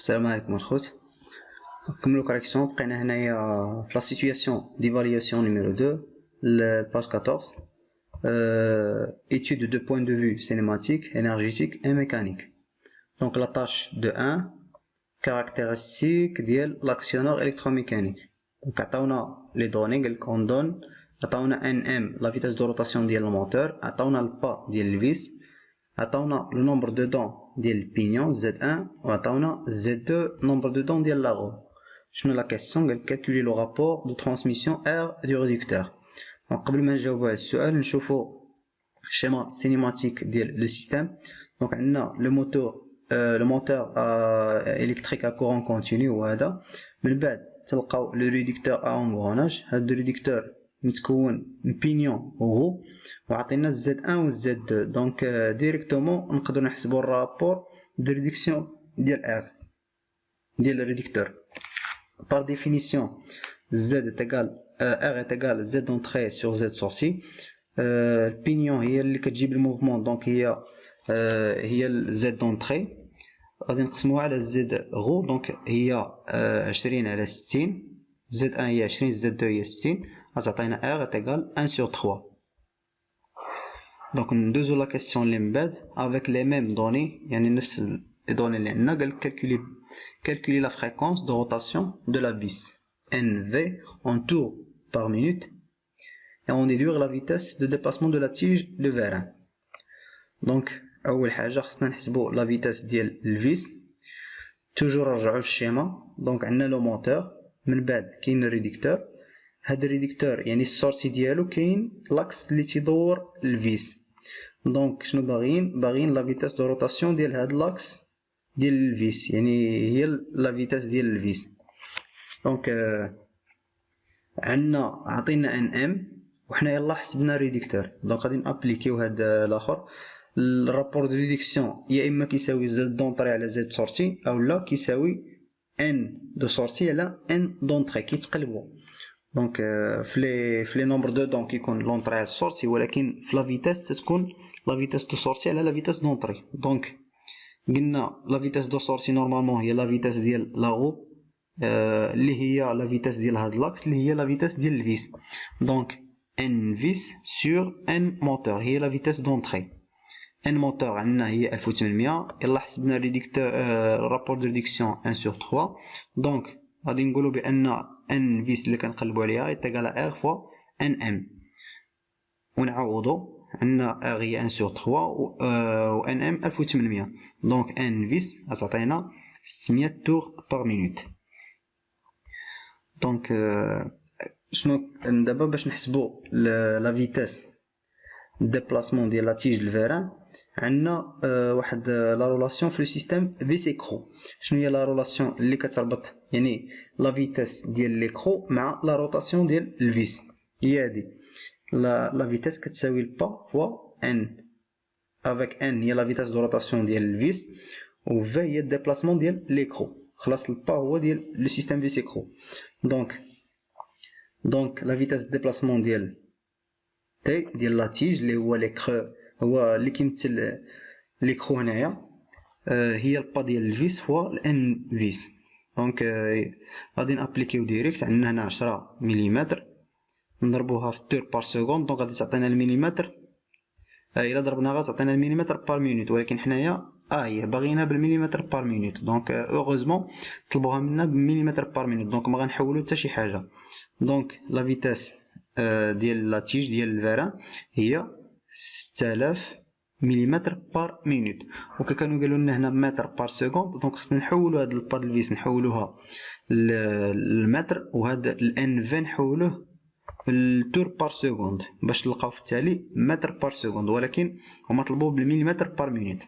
السلام عليكم الخوت. نكملو كوريكسيون. بقينا هنايا في لا سيتوياسيون ديفالياسيون نيميرو 2 الباج 14 étude de point de vue cinématique, énergétique et mécanique. Donc la tâche de 1 caractéristique ديال l'actionneur électromécanique. Donc عطاونا les données قالك on donne عطاونا nm la vitesse de rotation ديال الموتور, عطاونا البا ديال الفيس, عطاونا le nombre de dents ديال البينيون Z1 وعطاونا Z2 nombre de dents ديال لاغو. شنو لا كيسيون؟ قالك calculer le rapport de transmission R du réducteur. دونك قبل ما نجاوبو على السؤال نشوفو الشيما سينيماتيك ديال لو سيستيم. دونك عندنا لو موتور électrique à courant continu وهذا. من بعد تلقاو لو ريدكتور ا انغروناج. هاد الريدكتور متكون من بينيون وغو وعطينا Z1 و Z2. دونك ديريكتومون نقدروا نحسبوا الرابور دو ريدكسيون ديال R ديال الريدكتور. par définition Z est égal R est égal Z d'entrée sur Z sortie. البينيون هي اللي كتجيب الموفمون, دونك هي Z d'entrée. غادي نقسموها على Z غو, دونك هي 20 على 60. Z1 هي 20, Z2 هي 60, غتعطينا R est égal 1 sur 3. دونك ندوزو لا كيسيون اللي من بعد avec les mêmes données, يعني نفس les données اللي عندنا. قالك calculer la fréquence de rotation de la vis NV en tours par minute et en déduire la vitesse de déplacement de la tige de vérin. دونك اول حاجه خصنا نحسبوا لا فيتاس ديال الفيس. توجور نرجعوا للشيما. دونك عندنا لو موتور, من بعد كاين الريدكتور. هاد الريدكتور يعني السورتي ديالو كاين لاكس اللي تيدور الفيس. دونك شنو باغيين لا فيتاس دو روتاسيون ديال هاد لاكس ديال الفيس, يعني هي لا فيتاس ديال الفيس. دونك عندنا عطينا ان ام وحنا يلا حسبنا الريدكتور. دونك غادي نابليكيو هاد الاخر. الرابور دو ريدكسيون يا اما كيساوي زد دونطري على زد سورتي او لا كيساوي ان دو سورتي على ان دونطري, كيتقلبوا. دونك في لي نومبر دو دون كيكون لونطري على السورتي, ولكن في لا فيتاس تتكون لا فيتاس دو سورتي على لا فيتاس دونطري. دونك قلنا لا فيتاس دو سورتي نورمالمون هي لا فيتاس ديال لاغو اللي هي لا فيتاس ديال هاد لاكس اللي هي لا فيتاس ديال الفيس. دونك ان فيس سور ان موتور هي لا فيتاس دونطري. ان موتور عندنا هي 1800. يلا حسبنا الريدكتور رابور دو ريدكسيون 1 sur 3. دونك غادي نقولوا بان ان فيس اللي كنقلبوا عليها يتقال ار فوا ان ام, ونعوضوا عندنا ار هي 1 sur 3 و ان ام 1800. دونك ان فيس غتعطينا 600 تور بار مينوت. دونك شنو دابا باش نحسبوا لا فيتاس ديبلاسمون ديال لا تيج الفيران. عندنا واحد لا رولاسيون في لو سيستيم فيس اكرو. شنو هي لا رولاسيون اللي كتربط يعني لا فيتاس ديال ليكرو مع لا روتاسيون ديال الفيس؟ هي هادي. لا فيتاس كتساوي البا فوا ان, افيك ان هي لا فيتاس دو روتاسيون ديال الفيس و في هي الديبلاسمون ديال ليكرو. خلاص البا هو ديال لو سيستيم فيس اكرو. دونك لا فيتاس ديبلاسمون ديال تي ديال لا تيج اللي هو ليكرو, هو اللي كيمثل ليكرو هنايا, هي البا ديال الفيس فوا الان فيس. دونك غادي نابليكيو ديريكت. عندنا هنا 10 ملم نضربوها في تور بار سكوند. دونك غادي تعطينا المليمتر. الا ضربناها غتعطينا المليمتر بار مينوت, ولكن حنايا هي باغيينها بالمليمتر بار مينوت. دونك اوغوزمون طلبوها منا بالمليمتر بار مينوت. دونك ما غنحولو حتى شي حاجه. دونك لا فيتاس ديال لا تيج ديال الفيران هي 6000 مليمتر بار مينوت. وكانوا قالوا لنا هنا متر بار سكوند. دونك خصنا نحولوا هاد البا ديال الفيس نحولوها للمتر, وهاد الان في نحولوه التور بار سكوند باش نلقاو في التالي متر بار سكوند, ولكن هما طلبوه بالمليمتر بار مينوت.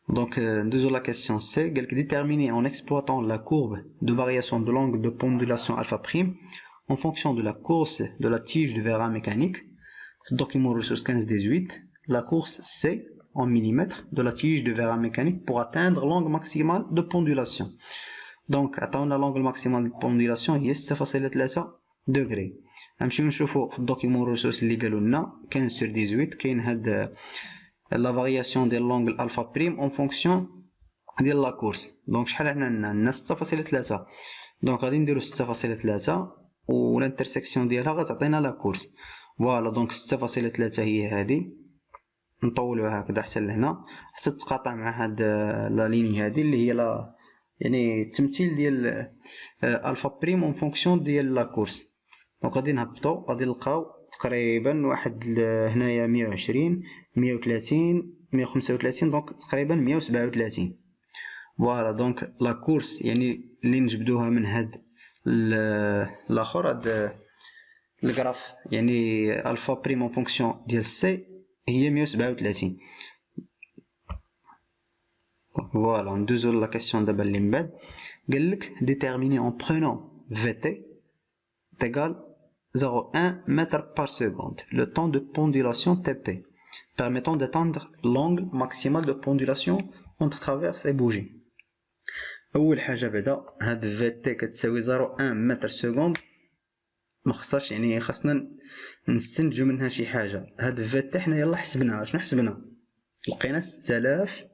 دونك ندوزو لا كيسيون سي. قالك déterminer en exploitant la courbe de variation de l'angle de pendulation alpha prime en fonction de la course de la tige de vérin mécanique. Document ressource 15-18, la course C en millimètres de la tige de vérin mécanique pour atteindre l'angle maximal de pendulation. Donc atteindre l'angle maximal de pendulation هي 6.3 degrés. نمشيو نشوفو في الدوكيمون ريسورس اللي قالوا لنا 15/18 كاين هاد la variation de l'angle alpha prime en fonction ديال لا كورس. دونك شحال حنا عندنا 6.3. دونك غادي نديرو 6.3 و الانترسيكسيون ديالها غتعطينا لا كورس. فوالا دونك 6.3 هي هادي، نطولوها هكذا حتى لهنا حتى تتقاطع مع هاد لا ليني هادي اللي هي لا يعني التمثيل ديال الفا بريم اون فونكسيون ديال لا كورس. دونك غادي نهبطو غادي نلقاو تقريبا واحد هنايا 120 130 135 دونك تقريبا 137. فوالا دونك لا كورس يعني اللي نجبدوها من هاد الاخر هاد الجراف يعني الفا بريم اون فونكسيون ديال سي هي 137. فوالا ندوزو لا كيسيون دابا اللي من بعد. قالك déterminer en prenant Vt est égal 0,1 mètre par seconde le temps de pendulation Tp permettant d'atteindre l'angle maximal de pendulation entre traverses et bougies. اول حاجه بعدا هاد Vt كتساوي 0,1 متر سكوند مخصهاش يعني خاصنا نستنتجو منها شي حاجه. هاد Vt حنا يلا حسبناها. شنو حسبنا؟ لقينا 6000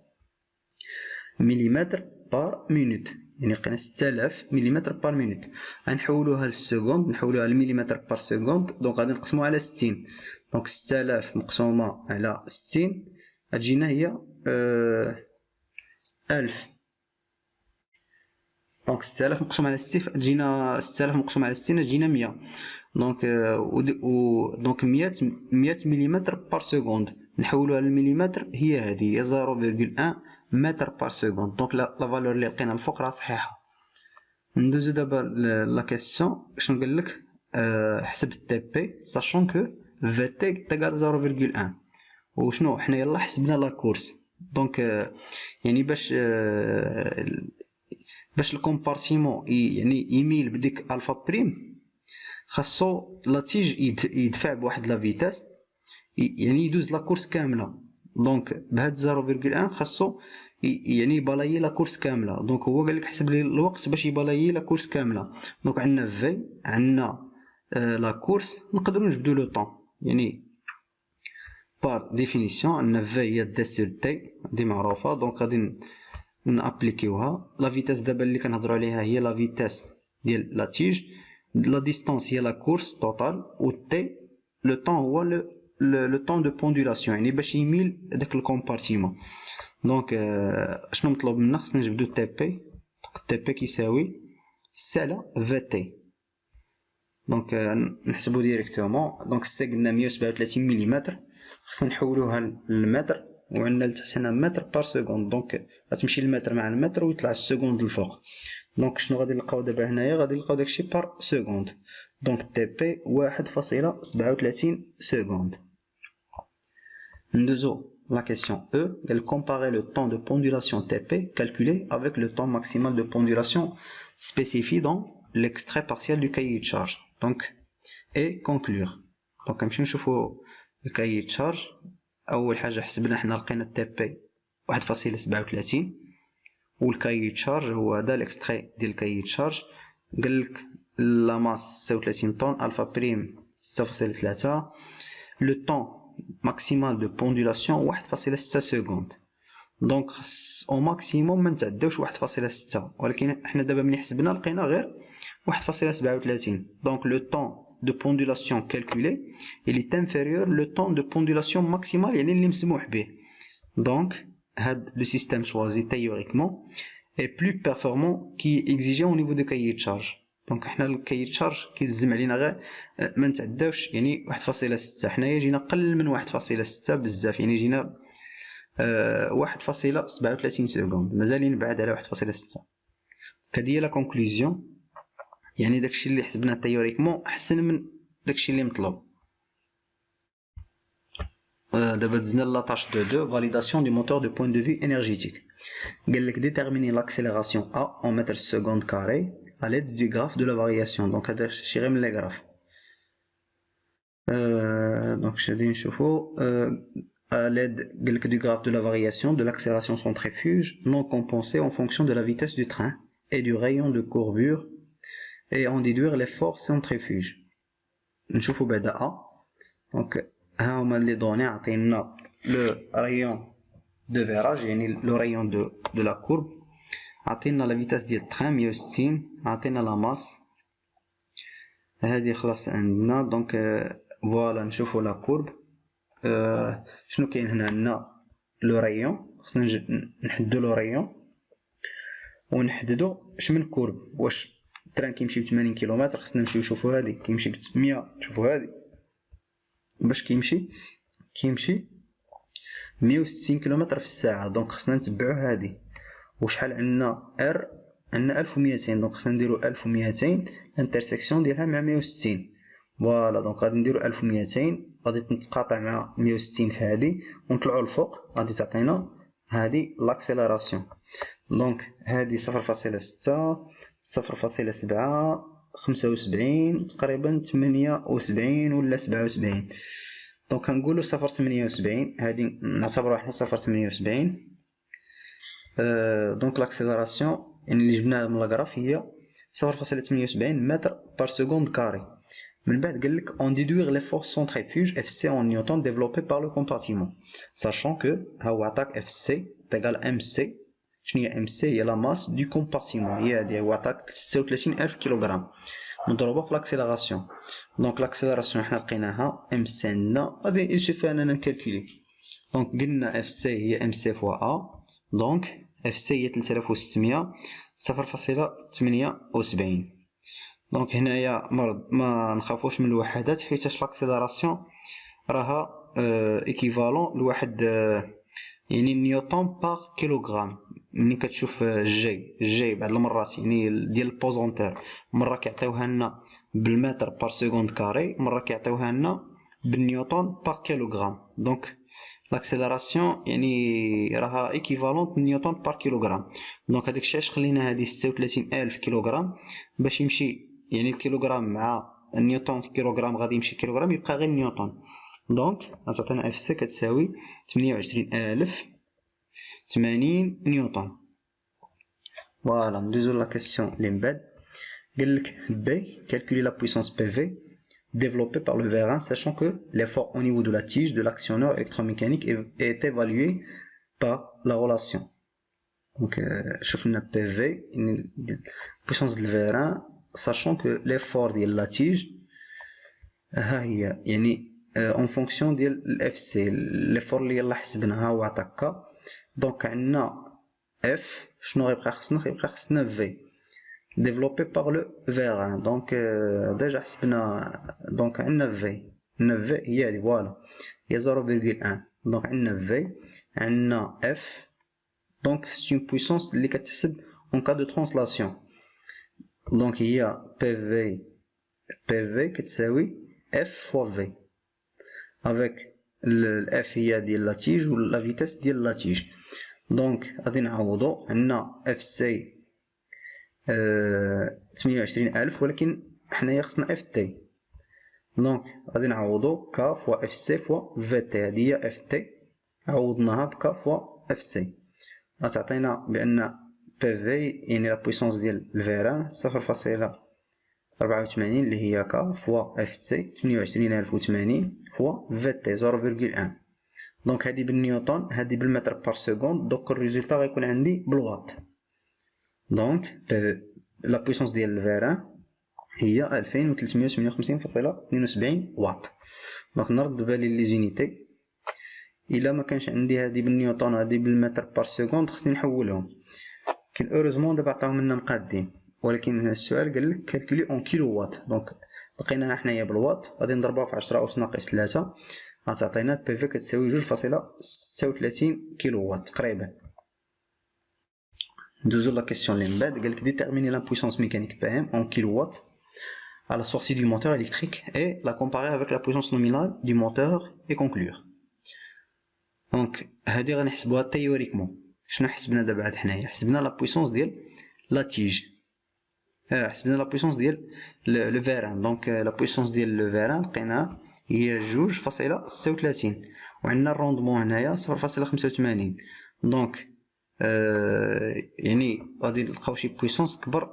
مليمتر بار مينوت، يعني لقينا 6000 مليمتر بار مينوت. غنحولوها للسكوند نحولوها لمليمتر بار سكوند. دونك غادي نقسموها على 60. دونك 6000 مقسومه على 60 غتجينا هي 1000. دونك 6000 مقسوم على 60 تجينا 6000 مقسوم على 60 تجينا 100. دونك دونك 100 مليمتر بار سكوند نحولوها للمليمتر هي هذه 0.1 متر بار سكوند. دونك لا فالور اللي لقينا الفوق راه صحيحه. ندوزو دابا لا كيسيون. شنو قال لك؟ حسب تي بي ساشون كو في تي تيغال 0.1 وشنو حنا يلا حسبنا لا كورس. دونك يعني باش الكومبارتيمون يعني يميل بديك الفا بريم خاصو لاتيج يدفع بواحد لا فيتاس يعني يدوز لا كورس كامله. دونك بهاد 0.1 خاصو يعني يبالايي لا كورس كامله. دونك هو قال لك حسب لي الوقت باش يبالايي لا كورس كامله. دونك عندنا في عندنا لا كورس نقدروا نجبدوا لو طون يعني بار ديفينيسيون. عندنا في هي دي سور تي دي معروفه. دونك غادي نابليكيوها. لا فيتاس دابا اللي كنهضروا عليها هي لا فيتاس ديال لا تيج. لا ديستانس هي لا كورس توتال و تي لو طون هو لو طون دو بوندولاسيون يعني باش يميل داك الكومبارتيمون. دونك شنو مطلوب منا؟ خصنا نجبدو تي بي. تي بي كيساوي سي على في تي. دونك نحسبو ديريكتومون. دونك سي قلنا 137 مليمتر خصنا نحولوها للمتر وعندنا لتحت هنا متر بار سكوند. دونك غتمشي المتر مع المتر ويطلع السكوند الفوق. دونك شنو غادي نلقاو دابا هنايا؟ غادي نلقاو داكشي بار سكوند. دونك تي بي 1.37 سكوند. ندوزو la question E. Elle comparait le temps de pendulation TP calculé avec le temps maximal de pendulation spécifié dans l'extrait partiel du cahier de charge. Donc, et conclure. Donc, نمشيو نشوفو الكايي تشارج. أول حاجة حسبنا حنا لقينا TP 1.37 والكايي تشارج هو هذا الإكستري ديال الكايي تشارج. قالك لا ماس 36 طن ألفا بريم 6.3 لو طون ماكسيمال دو بوندولاسيون 1.6 سكوند. دونك خص او ماكسيموم ما نتعداوش 1.6 ولكن حنا دابا ملي حسبنا لقينا غير 1.37. دونك لو طون دو بوندولاسيون كالكولي il est inférieur le temps de pendulation maximale يعني اللي مسموح به. دونك هاد لو سيستيم choisi théoriquement est plus performant qui est exigé au niveau de cahier de charge. دونك حنا الكايي تشارج كيلزم علينا غير ما نتعداوش يعني 1.6. حنايا جينا قل من 1.6 بزاف يعني جينا 1.37 سكوند مازالين بعاد على 1.6. هذه هي لا كونكلوزيون. يعني داكشي اللي حسبناه تيوريكمون احسن من داكشي اللي مطلوب. دابا دزنا لاطاش دو فاليداسيون دو موتور دو بوين دو في انرجيتيك. قال لك ديتيرميني لاكسيليراسيون ا en متر سكوند كاري à l'aide du graphe de la variation. Donc هذا شي غير من لي غراف. دونك غادي نشوفو à l'aide du graphe de la variation de l'accélération centrifuge non compensée en fonction de la vitesse du train et du rayon de courbure et en déduire l'effort centrifuge. نشوفو بعدا A. دونك ها هما لي دوني عطينا لو rayon de virage يعني لو rayon de la courbe عطينا لا فيتاس ديال التران 160، عطينا لا ماس هادي خلاص عندنا. دونك فوالا نشوفو لا كورب. شنو كاين هنا؟ عندنا لو ريون، خصنا نحددو لو ريون ونحددو شمن كورب. واش التران كيمشي ب80 كيلومتر، خصنا نمشيو نشوفو هادي كيمشي ب100، نشوفو هادي باش كيمشي 160 كيلومتر في الساعة. دونك خصنا نتبعو هادي. وشحال عندنا ار؟ عندنا 1200، دونك خصنا نديرو 1200 الانترسيكسيون ديالها مع 160. فوالا دونك غادي نديرو 1200 غادي تتقاطع مع 160 في هادي ونطلعو الفوق، غادي تعطينا هادي لاكسيلاراسيون. دونك هادي 0.6 0.7 75 تقريبا 78 ولا 77. دونك هنقولو 0.78 هادي نعتبروها حنا 0.78. دونك لاكسيلاراسيون يعني اللي جبناها من لاغراف هي 0.78 متر بار سكوند كاري. من بعد قالك on déduire les forces centrifuges FC en newton développées par le compartiment, sachant que ها هو عطاك FC تقال MC. شنو هي MC؟ هي لا ماس دو كومبارتيمون، هي هادي. هو عطاك 36000 كيلوغرام مضروبه في لاكسيلاراسيون. دونك لاكسيلاراسيون حنا لقيناها MC عندنا، غادي يسوفي اننا نكالكولي. دونك قلنا FC هي MC فوا A، دونك FC هي 3600 0.78. دونك هنايا ما نخافوش من الوحدات حيتاش لاكسيلاراسيون راها ايكيفالون لواحد يعني نيوتن بار كيلوغرام. ملي كتشوف جي بعض المرات يعني ديال البوزونتير، مره كيعطيوها لنا بالمتر بار سكوند كاري، مره كيعطيوها لنا بالنيوتن بار كيلوغرام. دونك لاكسيلاراسيون يعني راها ايكيفالون نيوتن بار كيلوغرام. دونك هذاك الشيء علاش خلينا هذه 36000 كيلوغرام باش يمشي يعني الكيلوغرام مع النيوتن كيلوغرام غادي يمشي كيلوغرام يبقى غير نيوتن. دونك غتعطينا اف سي كتساوي 28080 نيوتن. فوالا ندوزو لا كيسيون اللي من بعد. قالك بي calculer la puissance PV développée par le vérin, sachant que l'effort au niveau de la tige de l'actionneur électromécanique est évalué par la relation. Donc شوفنا PV puissance du vérin, sachant que l'effort de la tige ها هي يعني en fonction ديال الاف سي. l'effort اللي يلا حسبناها هو عطاك. دونك عندنا اف شنو غيبقى خصنا؟ غيبقى خصنا في développé par le vérin. دونك ديجا حسبنا. دونك عندنا في هي هادي فوالا هي 0.1. دونك عندنا في عندنا اف. دونك سي اون بويسونس اللي كتحسب اون كا دو ترانسلاسيون. دونك هي بي في كتساوي اف فوا في avec الاف هي ديال لا تيج و لا فيتاس ديال لا تيج. دونك غادي نعوضو عندنا اف سي 28000 ولكن حنايا خصنا اف تي. دونك غادي نعوضو ك فوا اف سي فوا في تي. هادي هي اف تي عوضناها بك فوا اف سي غتعطينا بان بي في يعني لا بويسونس ديال الفيران 0.84 اللي هي ك فوا اف سي 28080 فوا في تي 0.1. دونك هادي بالنيوتن هادي بالمتر بار سكوند. دونك الريزولتا غيكون عندي بالوات. دونك لا بويسونس ديال الفيران هي 2358.72 واط. دونك نرد بالي لي زونيتي. الا ما كانش عندي هادي بالنيوتن هادي بالمتر بار سكوند خصني نحولهم. كاين اوروزمون دابا عطاهم لنا مقادين، ولكن السؤال قالك كالكولي اون كيلو وات. دونك لقيناها حنايا بالوات غادي نضربوها في 10 أس ناقص 3 غتعطينا بي في كتساوي 2.36 كيلو وات تقريبا. ندوزو لا كيسيون اللي من بعد. قالك déterminer la puissance mécanique PM en kilowatts à la sortie du moteur électrique et la comparer avec la puissance nominale du moteur et conclure. دونك هادي غنحسبوها تيوريكمون. شنو حسبنا دابا حنايا؟ حسبنا لا بويسونس ديال لا تيج، حسبنا لا بويسونس ديال لو فيران. دونك لا بويسونس ديال لو فيران لقيناها هي 2.36 وعندنا الروندمون هنايا 0.85. دونك يعني غادي نلقاو شي بويسونس كبر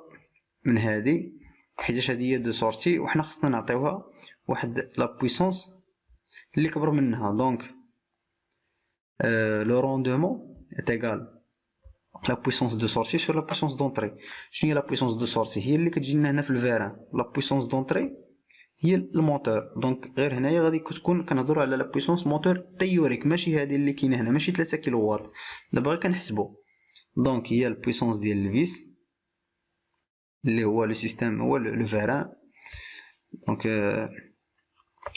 من هادي حيتاش هادي هي دو سورتي وحنا خصنا نعطيوها واحد لا بويسونس اللي كبر منها. دونك لو روندمون est égal لا بويسونس دو سورسي سور لا بويسونس دونطري. شنو هي لا بويسونس دو سورسي؟ هي اللي كتجي لنا هنا في الفيران. لا بويسونس دونطري هي الموتور. دونك غير هنايا غادي تكون كنهضروا على لا بويسونس موتور تيوريك، ماشي هذه اللي كاينه هنا، ماشي 3 كيلو واط. دابا غير كنحسبوا. دونك هي البويسونس ديال الفيس اللي هو لو سيستيم، هو لو فيران. دونك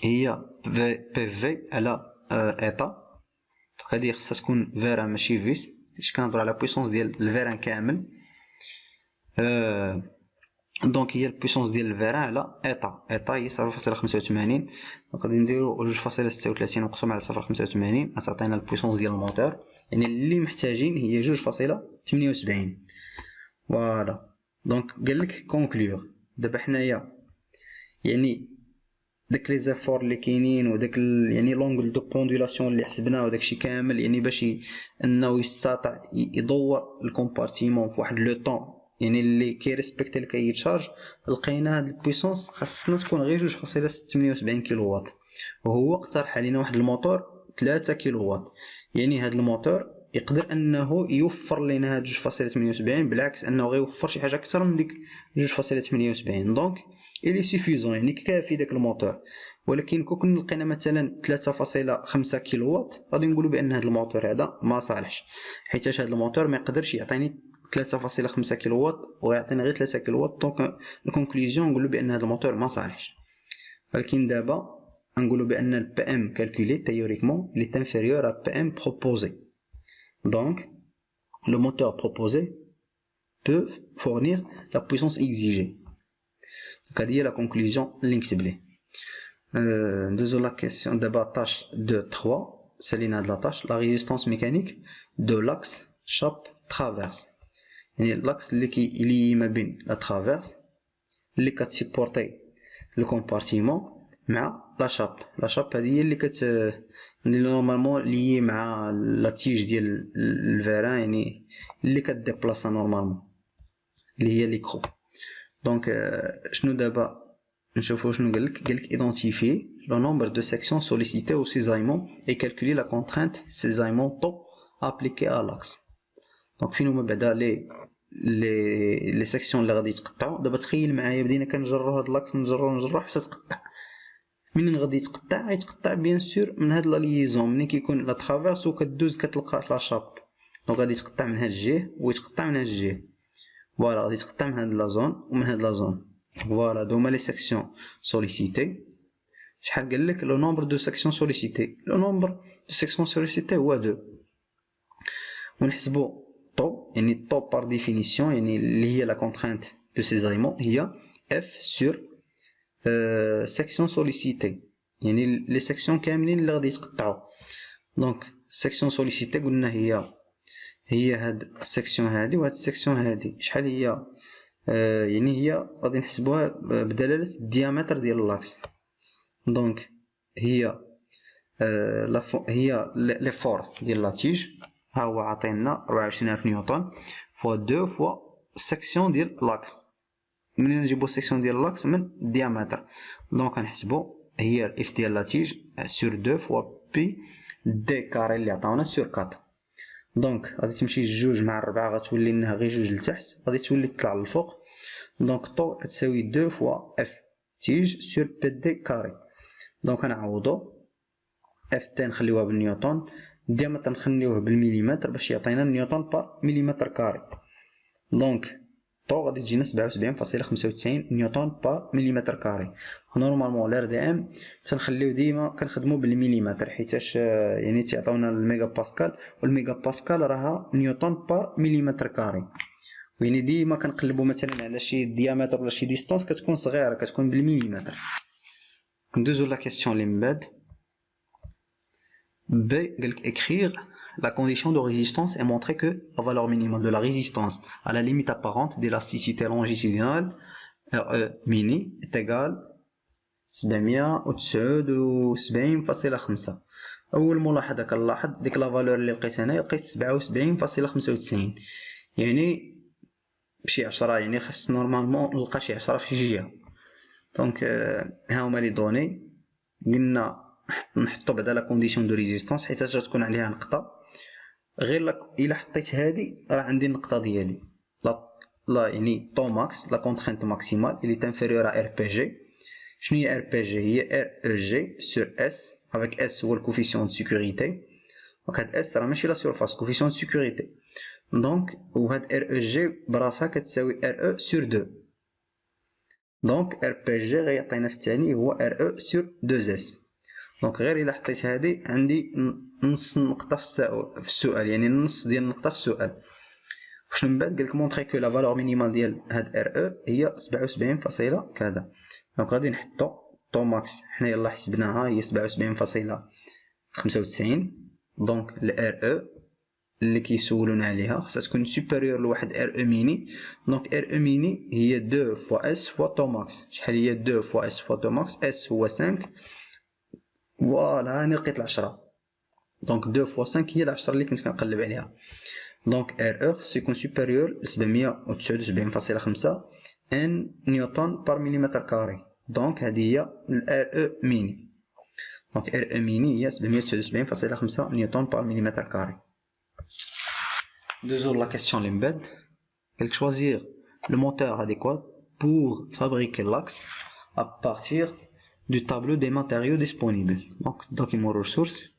هي بي في على ايتا. دونك هذه خصها تكون فيران ماشي فيس، باش كنهضروا على بويسونس ديال الفيران كامل. دونك هي البويسونس ديال الفيران على ايتا هي 0.85. دونك غادي نديرو 2.36 مقسوم على 0.85 غتعطينا البويسونس ديال الموتور. يعني اللي محتاجين هي 2.78. فوالا. دونك قالك كونكلور. دابا حنايا يعني داك لي زافور اللي كاينين وداك يعني لونغل دو بوندولاسيون اللي حسبناه وداكشي كامل، يعني باش انه يستطيع يدور الكومبارتيمون في واحد لو طون يعني اللي كيريسبكتي الكايت شارج، لقينا هاد البويسونس خاصنا تكون غير 2.78 كيلو واط. وهو اقترح علينا واحد الموتور 3 كيلو واط. يعني هاد الموتور يقدر انه يوفر لنا هاد 2.78، بالعكس انه غيوفر شي حاجه اكثر من ديك 2.78. دونك إلي سوفيزون، يعني كافي داك الموتور. ولكن كون لقينا مثلا 3.5 كيلو واط غادي نقولوا بان هذا الموتور هذا ما صالحش، حيت هذا الموتور ما يقدرش يعطيني 3.5 كيلو واط ويعطينا غير 3 كيلو واط. دونك الكونكلوزيون نقولوا بان هذا الموتور ما صالحش. ولكن دابا نقولوا بان البي ام كالكولي تيوريكمون لي انفيريور ا بي ام بروبوزي. دونك le moteur proposé peut fournir la puissance exigée. Donc هذه هي لا كونكلوزيون اللي نكتب ليه. ندوزو لا كيسيون دابا طاش 2 3. سالينا هاد لا طاش. لا ريزيستانس ميكانيك دو لاكس شاب ترافيرس، يعني لاكس اللي ما بين لا ترافيرس اللي كتسيبورتي لو كومبارتيمون مع لا شاب. لا شاب هذه هي اللي نورمالمون لي مع لا تيج ديال الفيران، يعني اللي كديبلاصا نورمالمون اللي هي ليكرو. دونك شنو دابا نشوفو شنو قالك identifier le nombre de sections sollicitées au cisaillement et calculer la contrainte cisaillement taux appliquée à l'axe. دونك فين هما بعدا لي سيكسيون اللي غادي يتقطعوا. دابا تخيل معايا بدينا كنجرو هاد لاكس نجرو حتى تقطع. منين غادي يتقطع بيان سور من هاد لا ليزون ملي كيكون لا ترافيرس وكدوز كتلقى لا شاب. دونك غادي يتقطع من هاد الجهه ويتقطع من هاد الجهه. فوالا غادي يتقطع من هاد لا زون ومن هاد لا زون. فوالا دوما لي سيكسيون سوليسيتي. شحال قالك لو نومبر دو سيكسيون سوليسيتي؟ لو نومبر دو سيكسيون سوليسيتي هو 2. ونحسبو طو، يعني طو بار ديفينيسيون يعني اللي هي لا كونترينت دو سيزايمون هي اف سور سيكسيون سوليسيتي، يعني لي سيكسيون كاملين اللي غادي يتقطعوا. دونك سيكسيون سوليسيتي قلنا هي هاد السيكسيون هادي وهاد السيكسيون هادي. شحال هي؟ يعني هي غادي نحسبوها بدلاله الديامتر ديال لاكس. دونك هي هي لي فور ديال لاتيج، ها هو عطينا 24000 نيوتن فوا 2 فوا السيكسيون ديال لاكس. منين نجيبو السيكسيون ديال لاكس؟ من الديامتر. دونك غنحسبو هي اف ديال لاتيج سور 2 فوا بي دي كاري اللي عطاونا سور 4. دونك غادي تمشي 2 مع 4 غتولي لنا غير 2 لتحت، غادي تولي تطلع للفوق. دونك طو كتساوي 2 فوا اف تيج سور بي دي كاري. دونك غنعوضو اف تي نخليوها بالنيوتن، الديامتر نخليوه بالمليمتر باش يعطينا نيوتن بار مليمتر كاري. دونك طو غادي تجينا 77.95 نيوتن بار مليمتر كاري. نورمالمون الار دي ام تنخليو ديما كنخدمو بالمليمتر حيتاش يعني تيعطيونا الميغا باسكال، والميغا باسكال راها نيوتن بار مليمتر كاري. يعني ديما كنقلبو مثلا على شي ديامتر ولا شي ديستونس كتكون صغيره كتكون بالمليمتر. ندوزو لا كيسيون اللي من بعد. B, écrire la condition de résistance et montrer que la valeur minimum de la résistance à la limite apparente d'élasticité longitudinale RE mini est égale 779.5. أول ملاحظة كنلاحظ ديك لا فالور اللي لقيت هنا لقيت 77.95، يعني بشي 10، يعني خاص نورمالمون نلقى شي 10 في جهة. دونك ها هما لي دوني قلنا نحطو بعدا لا كونديسيون دو ريزيستانس حيت تكون عليها نقطة. غير الا حطيت هادي راه عندي النقطه ديالي لا يعني طو ماكس لا كونترينت ماكسيمال اللي تنفيريور ا ار بي جي. شنو هي ار بي جي؟ هي ار او جي سور اس افيك اس هو الكوفيسيون دو سيكوريتي. دونك هاد اس راه ماشي لا سورفاس، كوفيسيون دو سيكوريتي. دونك وهاد ار او جي براسها كتساوي ار او سور 2. دونك ار بي جي غيعطينا في الثاني هو ار او سور 2 اس. دونك غير الا حطيت هادي عندي نص النقطه في السؤال، يعني نص ديال النقطه في السؤال. واش من بعد قالك مونطري كو لا فالور مينيمال ديال هاد ار او هي 77 فاصله كذا. دونك غادي نحطو طو ماكس حنا يلاه حسبناها هي 77.95. دونك الار او اللي كيسولونا عليها خاصها تكون سوبيريور لواحد ار او ميني. دونك ار او ميني هي 2 فوا اس فوا طو ماكس. شحال هي 2 فوا اس فوا طو ماكس؟ اس هو 5. فوالا هاني لقيت 10. دونك 2 فوا 5 هي 10 اللي كنت كنقلب عليها. دونك ار او خصو يكون سوبيريور ل 779.5 ان نيوتن بار مليمتر كاري. دونك هذه هي الار او ميني. دونك ار او ميني هي 779.5 نيوتن بار مليمتر كاري. دوزو لا كيسيون اللي من بعد قالك choisir le moteur adéquat pour fabriquer l'axe à partir du tableau des matériaux disponibles. Donc document ressources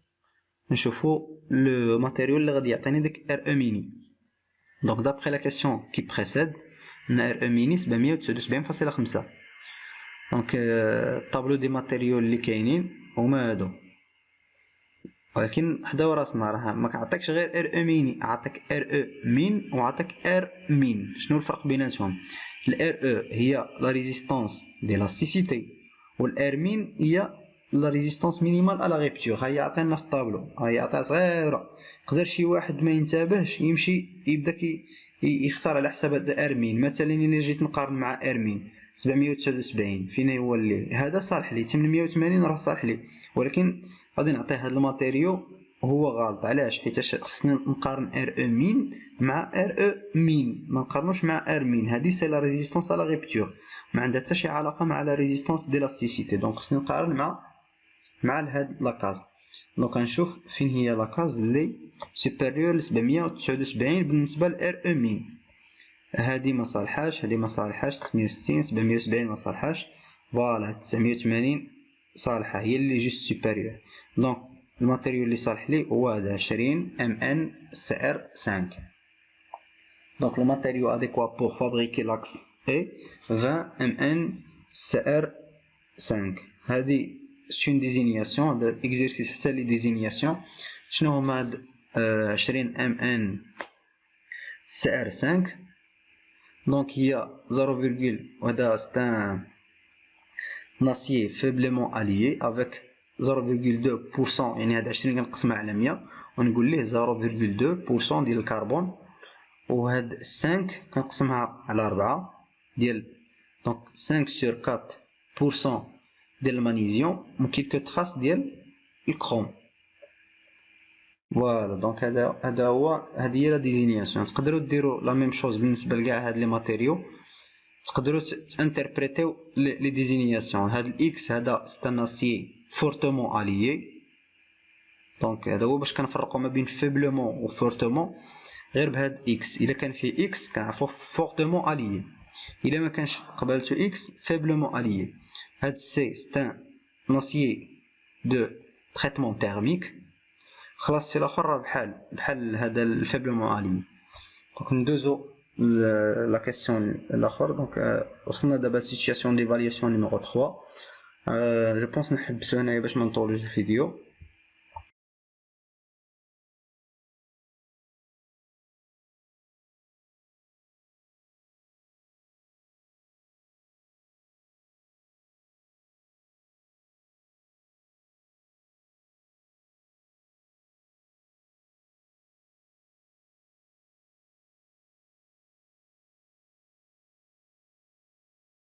نشوفو لو ماتيريو اللي غادي يعطيني ديك ار او ميني. دونك دابخي لا كيسيون كي بريسيد ار او ميني 779.5. دونك الطابلو دي ماتيريو اللي كاينين هما هادو، ولكن حداو راسنا راه ما كيعطيكش غير ار او ميني، عطاك ار او مين وعطاك ار مين. شنو الفرق بيناتهم؟ الار او هي لا ريزيستانس دي لاستيسيتي والار مين هي لا ريزيستانس مينيمال على ريبتور. هيا عطينا في الطابلو، هيا عطاها صغيره. يقدر شي واحد ما ينتبهش يمشي يبدا يختار على حساب هاد ار مين. مثلا الا جيت نقارن مع ار مين 779 فين هو اللي هذا صالح لي 880 راه صالح لي، ولكن غادي نعطيه هاد الماتيريو هو غلط. علاش؟ حيت خصني نقارن ار او مين مع ار او مين، ما نقارنوش مع ار مين. هادي سي لا ريزيستانس على ريبتور، ما عندها حتى شي علاقه مع لا ريزيستانس دي لاستيسيتي. دونك خصني نقارن مع هاد لاكاز. دونك غنشوف فين هي لاكاز اللي سوبيريور ل 779 بالنسبه لار او مين. هادي ما صالحاش، هادي ما صالحاش، 660 770 ما صالحاش. فوالا 980 صالحه، هي اللي جوست سوبيريور. دونك الماتيريال اللي صالح لي هو هذا 20 MN CR5. دونك لو ماتيريال اديكوا بور فابريكي لاكس اي 20 MN CR5. هذه سون ديزينياسيون، هذا اكزرسيس حتى لي ديزينياسيون. شنو هما هاد 20 MN CR5؟ دونك هي 0, وهذا ستان ناسيي فيبلمون اليي افيك 0.2%، يعني هاد 20 كنقسمها على 100 ونقول ليه 0.2% ديال الكربون، وهاد 5 كنقسمها على 4 ديال، دونك 5 sur 4% ديال المغنيسيوم وكيلكو تراس ديال الكروم. فوالا دونك هذا هو، هذه هي لا ديزينياسيون. تقدروا ديروا لا ميم شوز بالنسبه لكاع هاد لي ماتيريو، تقدروا تانتربريتيو لي ديزينياسيون. هاد الاكس هذا ستاناسي فورتومون اليي، دونك هذا هو باش كنفرقوا ما بين فيبلمون و فورتومون غير بهاد اكس. الا كان فيه اكس كنعرفوا فورتومون اليي، الا ما كانش قبلتو اكس فيبلمون اليي. هاد سي ستان ناسيي دو تريتمون تيرميك. خلاص سي الاخر بحال هذا الفيبلمون اليي. دونك ندوزو لا كيسيون الاخر. دونك وصلنا دابا سيتياسيون ديفالياسيون نيميرو 3. جو بونس نحبسو هنايا باش ما نطولوش الفيديو.